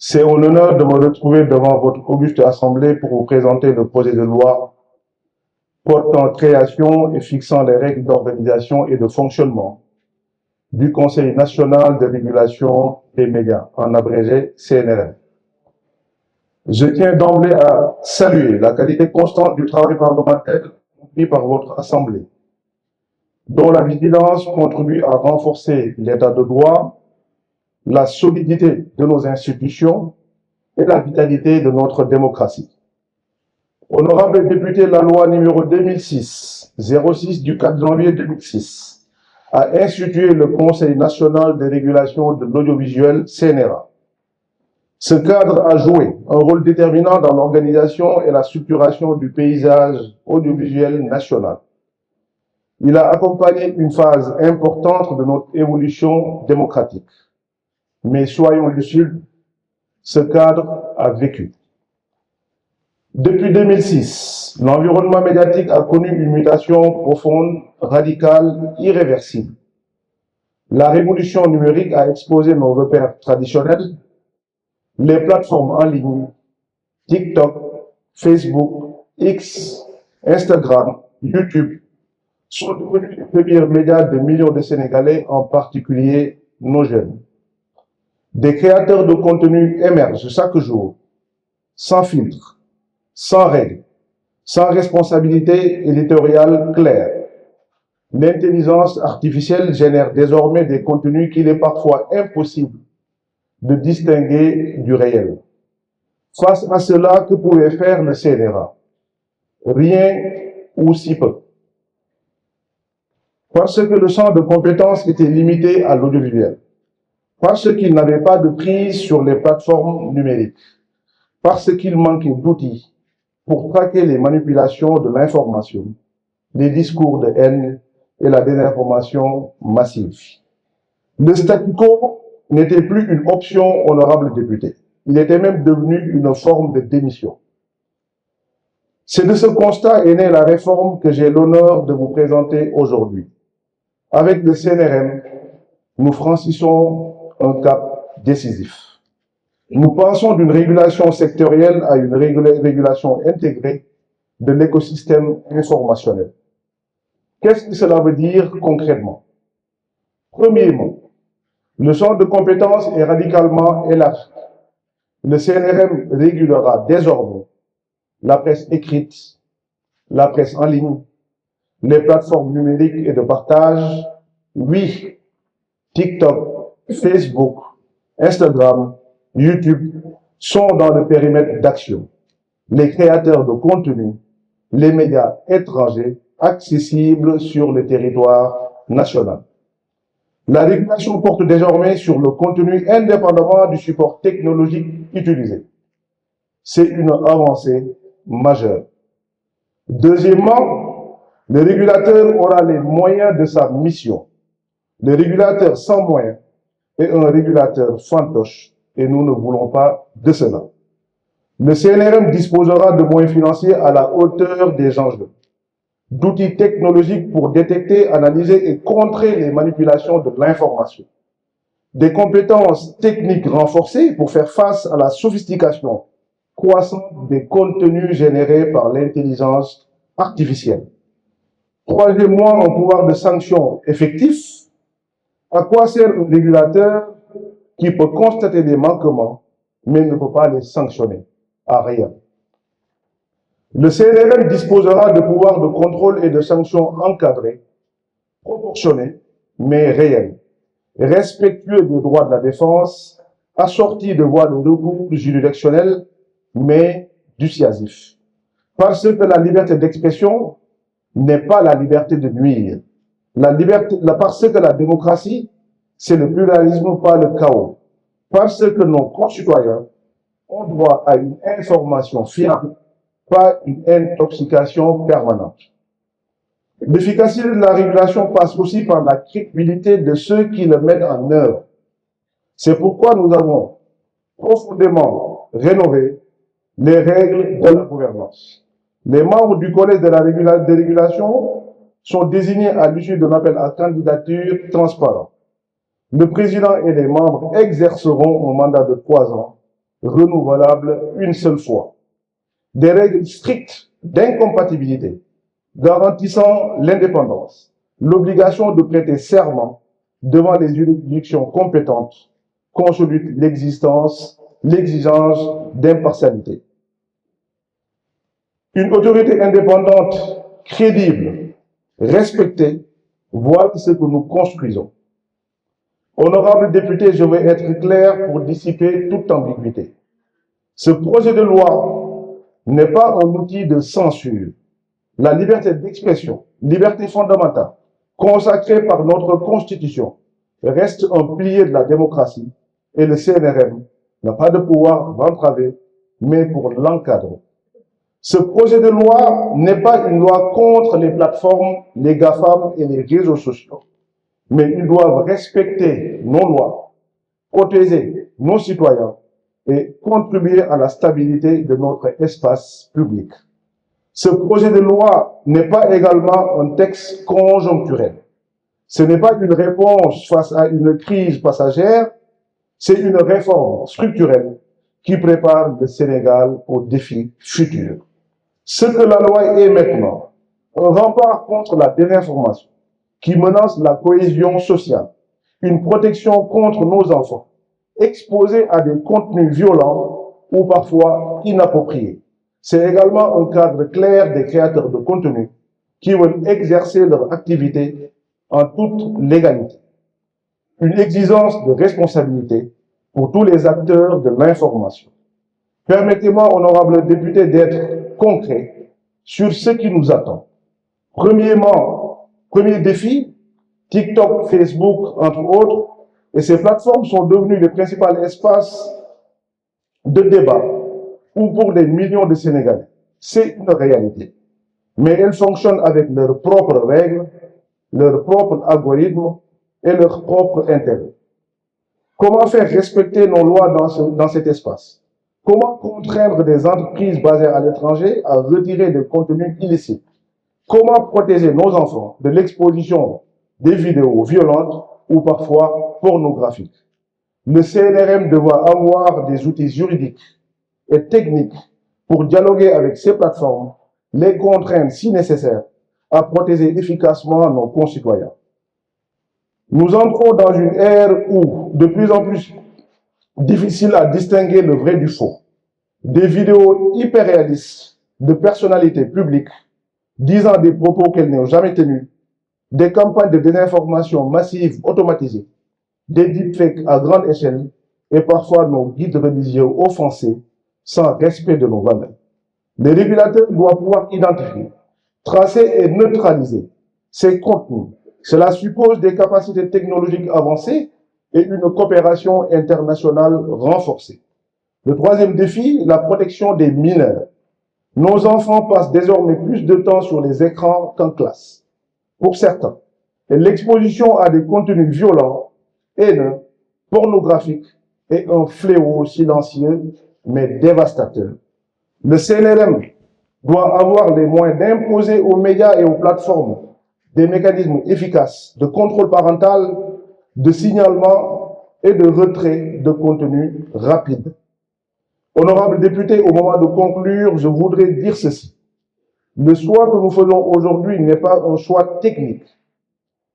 C'est un honneur de me retrouver devant votre auguste assemblée pour vous présenter le projet de loi portant création et fixant les règles d'organisation et de fonctionnement du Conseil national de régulation des médias, en abrégé CNRM. Je tiens d'emblée à saluer la qualité constante du travail parlementaire accompli par votre Assemblée, dont la vigilance contribue à renforcer l'état de droit, la solidité de nos institutions et la vitalité de notre démocratie. Honorable député, la loi numéro 2006-06 du 4 janvier 2006 a institué le Conseil national de régulation de l'audiovisuel, CNRA. Ce cadre a joué un rôle déterminant dans l'organisation et la structuration du paysage audiovisuel national. Il a accompagné une phase importante de notre évolution démocratique. Mais soyons lucides, ce cadre a vécu. Depuis 2006, l'environnement médiatique a connu une mutation profonde, radicale, irréversible. La révolution numérique a exposé nos repères traditionnels. Les plateformes en ligne, TikTok, Facebook, X, Instagram, YouTube, sont devenus les premiers médias de millions de Sénégalais, en particulier nos jeunes. Des créateurs de contenu émergent chaque jour, sans filtre, sans règles, sans responsabilité éditoriale claire. L'intelligence artificielle génère désormais des contenus qu'il est parfois impossible de distinguer du réel. Face à cela, que pouvait faire le CNRA? Rien ou si peu. Parce que le champ de compétences était limité à l'audiovisuel. Parce qu'il n'avait pas de prise sur les plateformes numériques. Parce qu'il manquait d'outils pour traquer les manipulations de l'information, les discours de haine et la désinformation massive. Le statu quo n'était plus une option, honorable député. Il était même devenu une forme de démission. C'est de ce constat est née la réforme que j'ai l'honneur de vous présenter aujourd'hui. Avec le CNRM, nous franchissons un cap décisif. Nous passons d'une régulation sectorielle à une régulation intégrée de l'écosystème informationnel. Qu'est-ce que cela veut dire concrètement? Premièrement, le champ de compétences est radicalement élargi. Le CNRM régulera désormais la presse écrite, la presse en ligne, les plateformes numériques et de partage. Oui, TikTok, Facebook, Instagram, YouTube sont dans le périmètre d'action. Les créateurs de contenu, les médias étrangers accessibles sur le territoire national. La régulation porte désormais sur le contenu indépendamment du support technologique utilisé. C'est une avancée majeure. Deuxièmement, le régulateur aura les moyens de sa mission. Le régulateur sans moyens est un régulateur fantoche et nous ne voulons pas de cela. Le CNRM disposera de moyens financiers à la hauteur des enjeux, d'outils technologiques pour détecter, analyser et contrer les manipulations de l'information, des compétences techniques renforcées pour faire face à la sophistication croissante des contenus générés par l'intelligence artificielle. Troisièmement, un pouvoir de sanction effectif. À quoi sert un régulateur qui peut constater des manquements, mais ne peut pas les sanctionner? À rien. Le CNRM disposera de pouvoirs de contrôle et de sanctions encadrés, proportionnés, mais réels, respectueux des droits de la défense, assortis de voies de recours juridictionnelles, mais dissuasifs. Parce que la liberté d'expression n'est pas la liberté de nuire. Parce que la démocratie, c'est le pluralisme, pas le chaos. Parce que nos concitoyens ont droit à une information fiable, pas une intoxication permanente. L'efficacité de la régulation passe aussi par la crédibilité de ceux qui le mettent en œuvre. C'est pourquoi nous avons profondément rénové les règles de la gouvernance. Les membres du collège de la régulation sont désignés à l'issue d'un appel à candidature transparent. Le président et les membres exerceront un mandat de 3 ans. renouvelables une seule fois. Des règles strictes d'incompatibilité garantissant l'indépendance, l'obligation de prêter serment devant les juridictions compétentes consolide l'exigence d'impartialité. Une autorité indépendante, crédible, respectée, voilà ce que nous construisons. Honorables députés, je vais être clair pour dissiper toute ambiguïté. Ce projet de loi n'est pas un outil de censure. La liberté d'expression, liberté fondamentale, consacrée par notre Constitution, reste un pilier de la démocratie et le CNRM n'a pas de pouvoir d'entraver, mais pour l'encadrer. Ce projet de loi n'est pas une loi contre les plateformes, les GAFAM et les réseaux sociaux, mais ils doivent respecter nos lois, protéger nos citoyens et contribuer à la stabilité de notre espace public. Ce projet de loi n'est pas également un texte conjoncturel. Ce n'est pas une réponse face à une crise passagère, c'est une réforme structurelle qui prépare le Sénégal aux défis futurs. Ce que la loi est maintenant, un rempart contre la désinformation qui menace la cohésion sociale, une protection contre nos enfants, exposés à des contenus violents ou parfois inappropriés. C'est également un cadre clair des créateurs de contenu qui veulent exercer leur activité en toute légalité. Une exigence de responsabilité pour tous les acteurs de l'information. Permettez-moi, honorables députés, d'être concret sur ce qui nous attend. Premièrement, premier défi, TikTok, Facebook, entre autres, et ces plateformes sont devenues les principaux espaces de débat ou pour des millions de Sénégalais. C'est une réalité. Mais elles fonctionnent avec leurs propres règles, leurs propres algorithmes et leurs propres intérêts. Comment faire respecter nos lois dans cet espace? Comment contraindre des entreprises basées à l'étranger à retirer des contenus illicites? Comment protéger nos enfants de l'exposition des vidéos violentes ou parfois pornographiques? Le CNRM devra avoir des outils juridiques et techniques pour dialoguer avec ces plateformes, les contraindre si nécessaire à protéger efficacement nos concitoyens. Nous entrons dans une ère où, de plus en plus difficile à distinguer le vrai du faux, des vidéos hyper réalistes de personnalités publiques disant des propos qu'elles n'ont jamais tenus, des campagnes de désinformation massives automatisées, des deepfakes à grande échelle et parfois nos guides religieux offensés sans respect de nos valeurs. Les régulateurs doivent pouvoir identifier, tracer et neutraliser ces contenus. Cela suppose des capacités technologiques avancées et une coopération internationale renforcée. Le troisième défi, la protection des mineurs. Nos enfants passent désormais plus de temps sur les écrans qu'en classe. Pour certains, l'exposition à des contenus violents, haineux, pornographiques est un fléau silencieux mais dévastateur. Le CNRM doit avoir les moyens d'imposer aux médias et aux plateformes des mécanismes efficaces de contrôle parental, de signalement et de retrait de contenu rapide. Honorables députés, au moment de conclure, je voudrais dire ceci. Le choix que nous faisons aujourd'hui n'est pas un choix technique.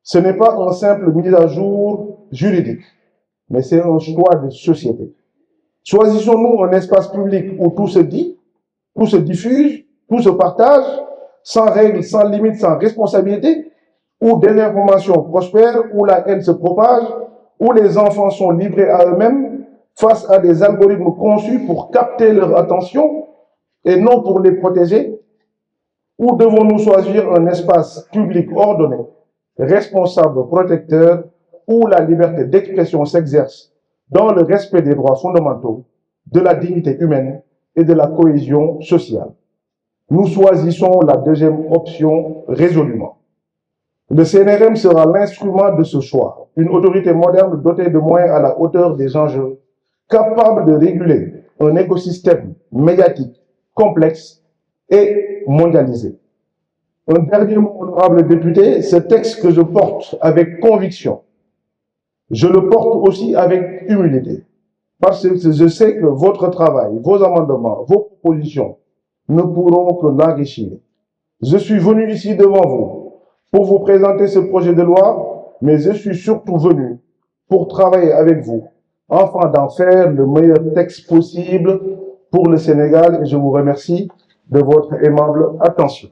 Ce n'est pas un simple mise à jour juridique, mais c'est un choix de société. Choisissons-nous un espace public où tout se dit, tout se diffuse, tout se partage, sans règles, sans limites, sans responsabilité, où des informations prospèrent, où la haine se propage, où les enfants sont livrés à eux-mêmes face à des algorithmes conçus pour capter leur attention et non pour les protéger? Ou devons-nous choisir un espace public ordonné, responsable, protecteur, où la liberté d'expression s'exerce dans le respect des droits fondamentaux, de la dignité humaine et de la cohésion sociale? Nous choisissons la deuxième option résolument. Le CNRM sera l'instrument de ce choix, une autorité moderne dotée de moyens à la hauteur des enjeux, capable de réguler un écosystème médiatique complexe et mondialisé. Un dernier mot, honorable député, ce texte que je porte avec conviction, je le porte aussi avec humilité. parce que je sais que votre travail, vos amendements, vos propositions ne pourront que l'enrichir. Je suis venu ici devant vous pour vous présenter ce projet de loi, mais je suis surtout venu pour travailler avec vous, afin d'en faire le meilleur texte possible pour le Sénégal, et je vous remercie de votre aimable attention.